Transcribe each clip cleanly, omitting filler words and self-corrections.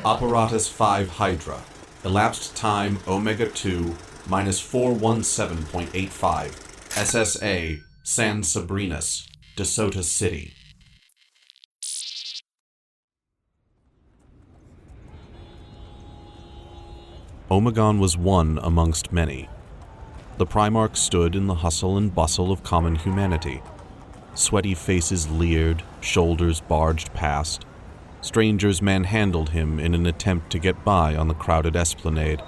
Apparatus 5 Hydra. Elapsed time Omega 2 minus 417.85. SSA San Sabrinus, DeSoto City. Omegon was one amongst many. The Primarch stood in the hustle and bustle of common humanity. Sweaty faces leered, shoulders barged past. Strangers manhandled him in an attempt to get by on the crowded esplanade.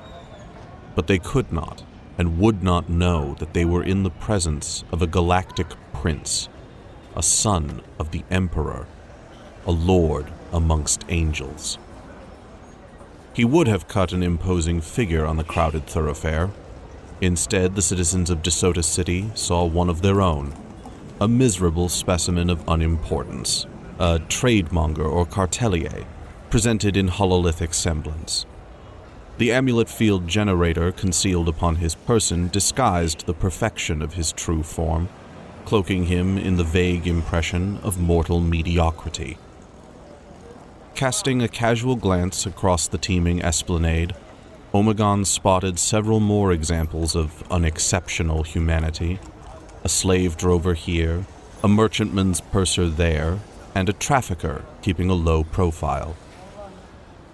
But they could not and would not know that they were in the presence of a galactic prince, a son of the Emperor, a lord amongst angels. He would have cut an imposing figure on the crowded thoroughfare. Instead, the citizens of DeSoto City saw one of their own, a miserable specimen of unimportance, a trademonger or cartelier, presented in hololithic semblance. The amulet field generator concealed upon his person disguised the perfection of his true form, cloaking him in the vague impression of mortal mediocrity. Casting a casual glance across the teeming esplanade, Omegon spotted several more examples of unexceptional humanity. A slave drover here, a merchantman's purser there, and a trafficker keeping a low profile.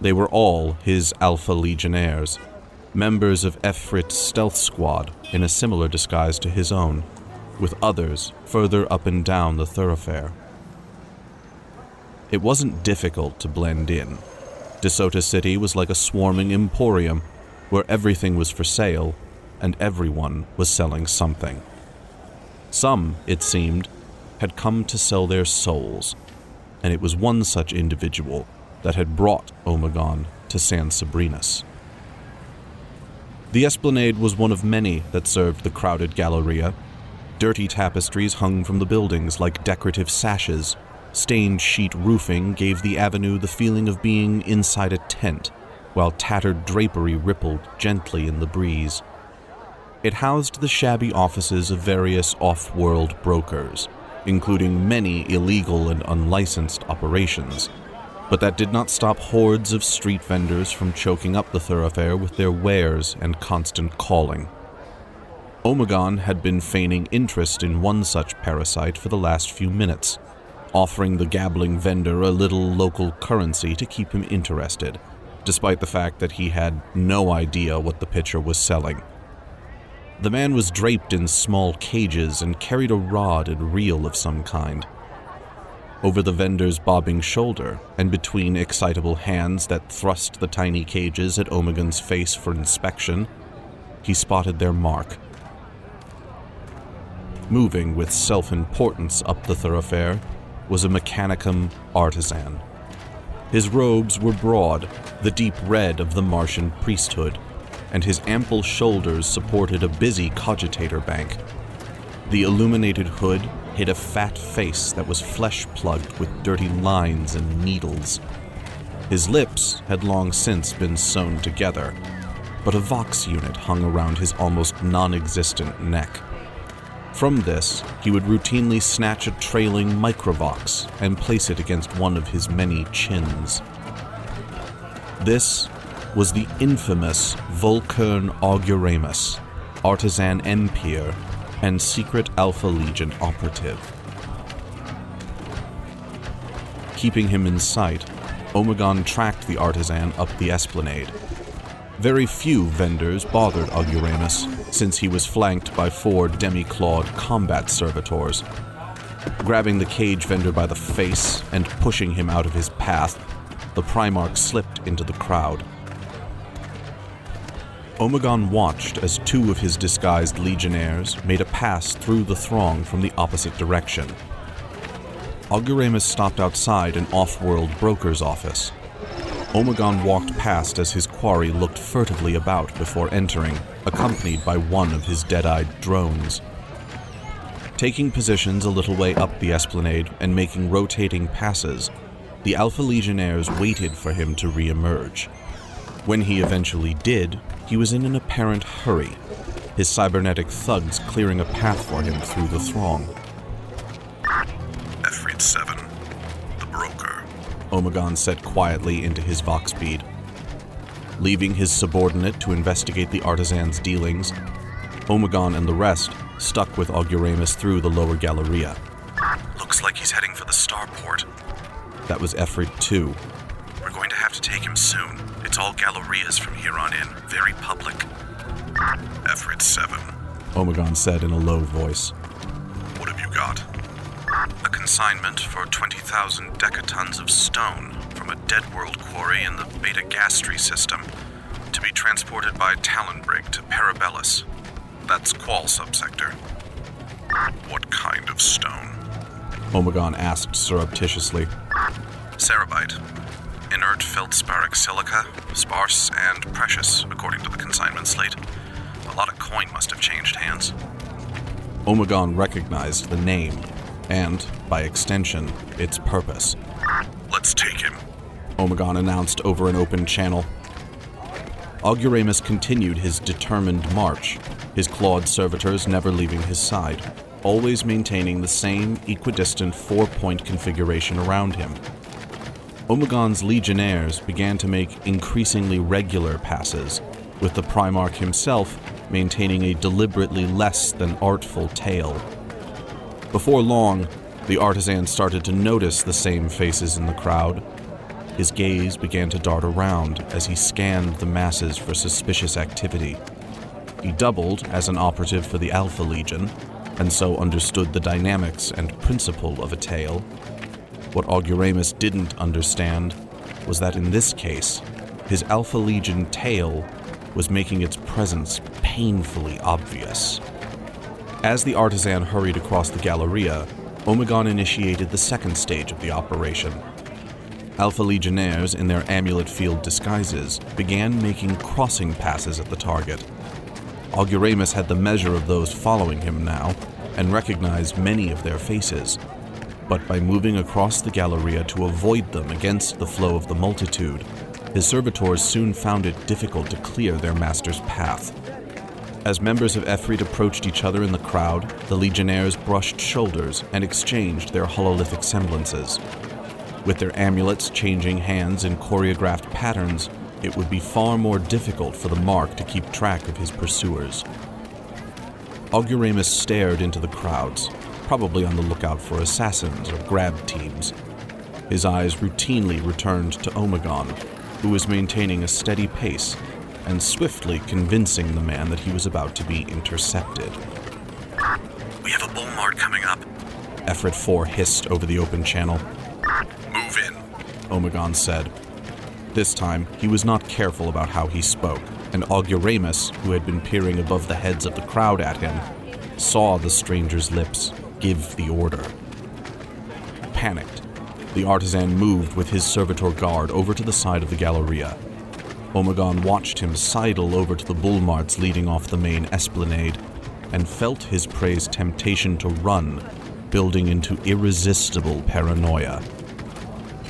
They were all his Alpha Legionnaires, members of Efrit's stealth squad in a similar disguise to his own, with others further up and down the thoroughfare. It wasn't difficult to blend in. DeSoto City was like a swarming emporium where everything was for sale and everyone was selling something. Some, it seemed, had come to sell their souls, and it was one such individual that had brought Omegon to San Sabrinus. The esplanade was one of many that served the crowded galleria. Dirty tapestries hung from the buildings like decorative sashes. Stained sheet roofing gave the avenue the feeling of being inside a tent, while tattered drapery rippled gently in the breeze. It housed the shabby offices of various off-world brokers, including many illegal and unlicensed operations, but that did not stop hordes of street vendors from choking up the thoroughfare with their wares and constant calling. Omegon had been feigning interest in one such parasite for the last few minutes, offering the gabbling vendor a little local currency to keep him interested, despite the fact that he had no idea what the pitcher was selling. The man was draped in small cages and carried a rod and reel of some kind. Over the vendor's bobbing shoulder, and between excitable hands that thrust the tiny cages at Omegon's face for inspection, he spotted their mark. Moving with self-importance up the thoroughfare was a mechanicum artisan. His robes were broad, the deep red of the Martian priesthood, and his ample shoulders supported a busy cogitator bank. The illuminated hood hid a fat face that was flesh-plugged with dirty lines and needles. His lips had long since been sewn together, but a vox unit hung around his almost non-existent neck. From this, he would routinely snatch a trailing microvox and place it against one of his many chins. This was the infamous Vulcan Auguramus, artisan Empire, and secret Alpha Legion operative. Keeping him in sight, Omegon tracked the artisan up the esplanade. Very few vendors bothered Auguramus, since he was flanked by 4 demi-clawed combat servitors. Grabbing the cage vendor by the face and pushing him out of his path, the Primarch slipped into the crowd. Omegon watched as 2 of his disguised legionnaires made a pass through the throng from the opposite direction. Auguramus stopped outside an off-world broker's office. Omegon walked past as his quarry looked furtively about before entering, accompanied by one of his dead-eyed drones. Taking positions a little way up the esplanade and making rotating passes, the Alpha Legionnaires waited for him to re-emerge. When he eventually did, he was in an apparent hurry, his cybernetic thugs clearing a path for him through the throng. Efrit 7, the broker. Omegon said quietly into his vox bead. Leaving his subordinate to investigate the artisan's dealings, Omegon and the rest stuck with Auguramus through the lower Galleria. Looks like he's heading for the starport. That was Efrit 2. We're going to have to take him soon. It's all Gallerias from here on in, very public. Efrit 7. Omegon said in a low voice. What have you got? A consignment for 20,000 decatons of stone from a dead world quarry in the Beta Gastri system to be transported by Talon Brig to Parabellus. That's Qual subsector. What kind of stone? Omegon asked surreptitiously. Cerebite. Inert feldsparic silica, sparse and precious, according to the consignment slate. A lot of coin must have changed hands. Omegon recognized the name, and, by extension, its purpose. Let's take him, Omegon announced over an open channel. Auguramus continued his determined march, his clawed servitors never leaving his side, always maintaining the same equidistant 4-point configuration around him. Omegon's legionnaires began to make increasingly regular passes, with the Primarch himself maintaining a deliberately less than artful tail. Before long, the artisan started to notice the same faces in the crowd. His gaze began to dart around as he scanned the masses for suspicious activity. He doubled as an operative for the Alpha Legion, and so understood the dynamics and principle of a tail. What Auguramus didn't understand was that in this case, his Alpha Legion tail was making its presence painfully obvious. As the artisan hurried across the Galleria, Omegon initiated the second stage of the operation. Alpha Legionnaires in their amulet-field disguises began making crossing passes at the target. Auguramus had the measure of those following him now, and recognized many of their faces. But by moving across the Galleria to avoid them against the flow of the multitude, his servitors soon found it difficult to clear their master's path. As members of Efrit approached each other in the crowd, the legionnaires brushed shoulders and exchanged their hololithic semblances. With their amulets changing hands in choreographed patterns, it would be far more difficult for the Mark to keep track of his pursuers. Auguramus stared into the crowds, probably on the lookout for assassins or grab teams. His eyes routinely returned to Omegon, who was maintaining a steady pace and swiftly convincing the man that he was about to be intercepted. We have a bull mart coming up, Efrit 4 hissed over the open channel. Move in, Omegon said. This time, he was not careful about how he spoke, and Auguramus, who had been peering above the heads of the crowd at him, saw the stranger's lips give the order. Panicked, the artisan moved with his servitor guard over to the side of the Galleria. Omegon watched him sidle over to the bull marts leading off the main esplanade, and felt his prey's temptation to run, building into irresistible paranoia.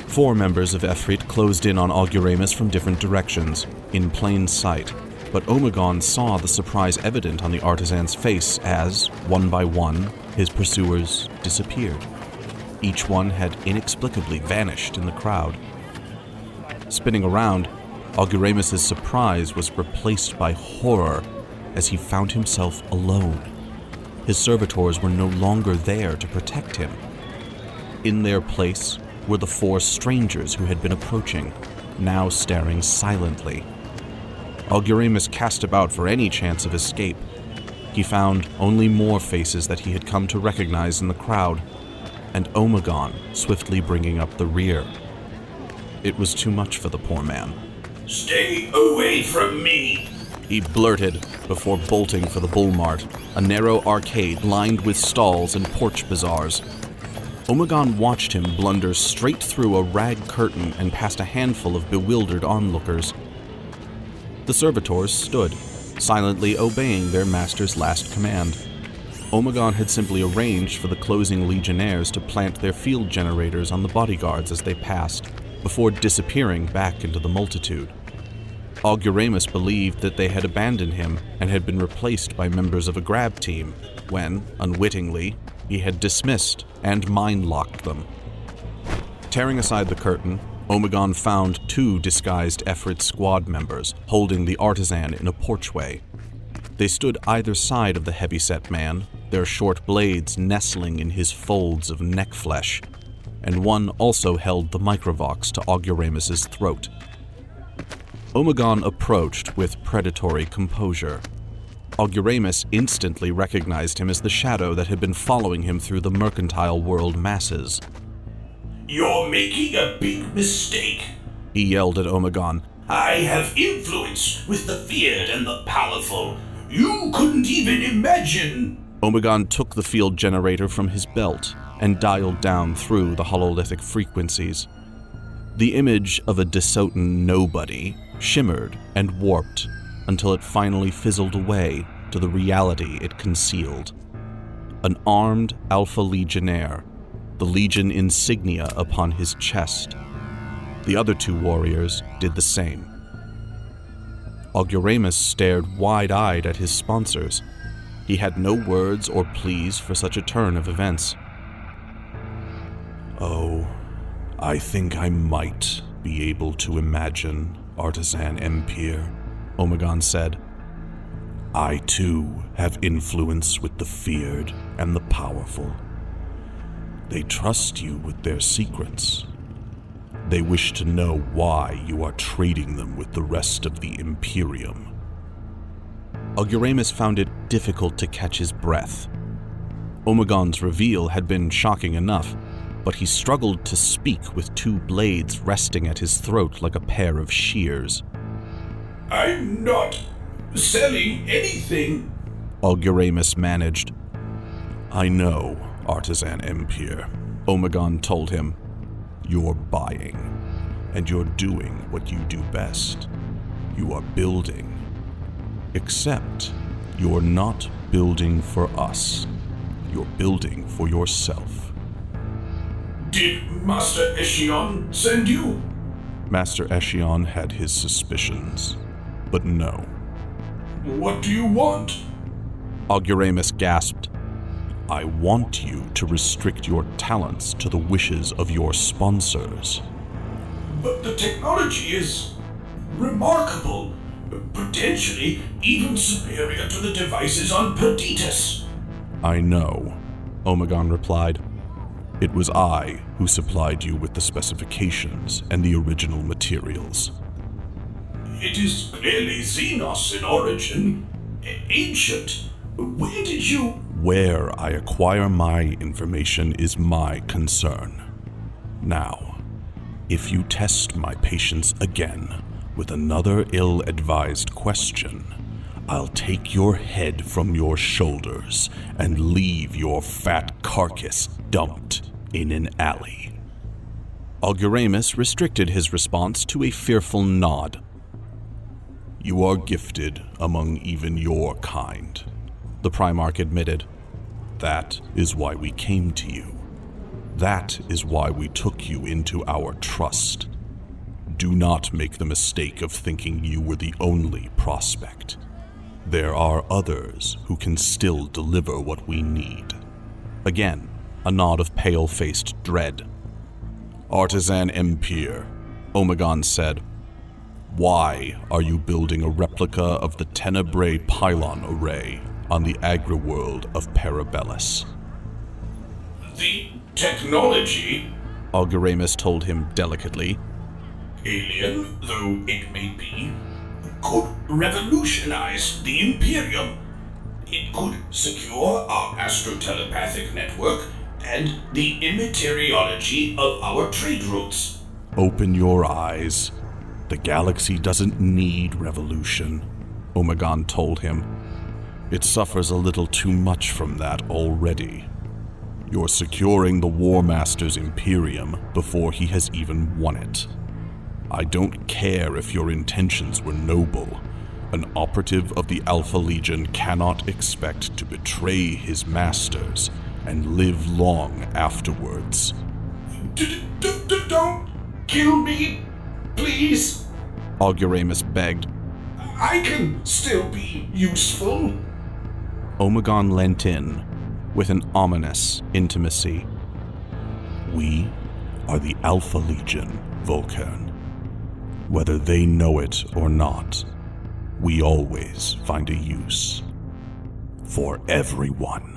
4 members of Efrit closed in on Auguramus from different directions, in plain sight, but Omegon saw the surprise evident on the artisan's face as, one by one, his pursuers disappeared. Each one had inexplicably vanished in the crowd. Spinning around, Auguramus' surprise was replaced by horror as he found himself alone. His servitors were no longer there to protect him. In their place were the 4 strangers who had been approaching, now staring silently. Auguramus cast about for any chance of escape. He found only more faces that he had come to recognize in the crowd, and Omegon swiftly bringing up the rear. It was too much for the poor man. "Stay away from me," he blurted before bolting for the bull mart, a narrow arcade lined with stalls and porch bazaars. Omegon watched him blunder straight through a rag curtain and past a handful of bewildered onlookers. The servitors stood, silently obeying their master's last command. Omegon had simply arranged for the closing legionnaires to plant their field generators on the bodyguards as they passed, before disappearing back into the multitude. Auguramus believed that they had abandoned him and had been replaced by members of a grab team, when, unwittingly, he had dismissed and mind-locked them. Tearing aside the curtain, Omegon found 2 disguised Efrit squad members holding the artisan in a porchway. They stood either side of the heavyset man, their short blades nestling in his folds of neck flesh, and one also held the microvox to Auguramus's throat. Omegon approached with predatory composure. Auguramus instantly recognized him as the shadow that had been following him through the mercantile world masses. You're making a big mistake, he yelled at Omegon. I have influence with the feared and the powerful. You couldn't even imagine. Omegon took the field generator from his belt and dialed down through the hololithic frequencies. The image of a Desotan nobody shimmered and warped until it finally fizzled away to the reality it concealed. An armed Alpha Legionnaire, the Legion insignia upon his chest. The other 2 warriors did the same. Auguramus stared wide-eyed at his sponsors. He had no words or pleas for such a turn of events. "Oh, I think I might be able to imagine, Artisan Empire," Omegon said. "I too have influence with the feared and the powerful. They trust you with their secrets. They wish to know why you are trading them with the rest of the Imperium." Auguramus found it difficult to catch his breath. Omegon's reveal had been shocking enough, but he struggled to speak with 2 blades resting at his throat like a pair of shears. I'm not selling anything, Auguramus managed. "I know, Artisan Empire," Omegon told him. "You're buying, and you're doing what you do best. You are building. Except you're not building for us. You're building for yourself." Did Master Eshion send you? Master Eshion had his suspicions, but no. What do you want? Auguramus gasped. "I want you to restrict your talents to the wishes of your sponsors." But the technology is remarkable, potentially even superior to the devices on Perditus. "I know," Omegon replied. "It was I who supplied you with the specifications and the original materials." It is clearly Xenos in origin. Ancient. Where did you... Where I acquire my information is my concern. Now, if you test my patience again with another ill-advised question, I'll take your head from your shoulders and leave your fat carcass dumped in an alley. Auguramus restricted his response to a fearful nod. "You are gifted among even your kind," the Primarch admitted. "That is why we came to you. That is why we took you into our trust. Do not make the mistake of thinking you were the only prospect. There are others who can still deliver what we need." Again, a nod of pale-faced dread. "Artisan Empire," Omegon said. "Why are you building a replica of the Tenebrae pylon array on the agri-world of Parabellus?" The technology, Auguramus told him delicately, alien though it may be, could revolutionize the Imperium. It could secure our astrotelepathic network and the immateriology of our trade routes. "Open your eyes. The galaxy doesn't need revolution," Omegon told him. "It suffers a little too much from that already. You're securing the War Master's Imperium before he has even won it. I don't care if your intentions were noble. An operative of the Alpha Legion cannot expect to betray his masters and live long afterwards." Don't kill me, please. Auguramus begged. I can still be useful. Omegon leant in with an ominous intimacy. "We are the Alpha Legion, Vulcan. Whether they know it or not, we always find a use for everyone.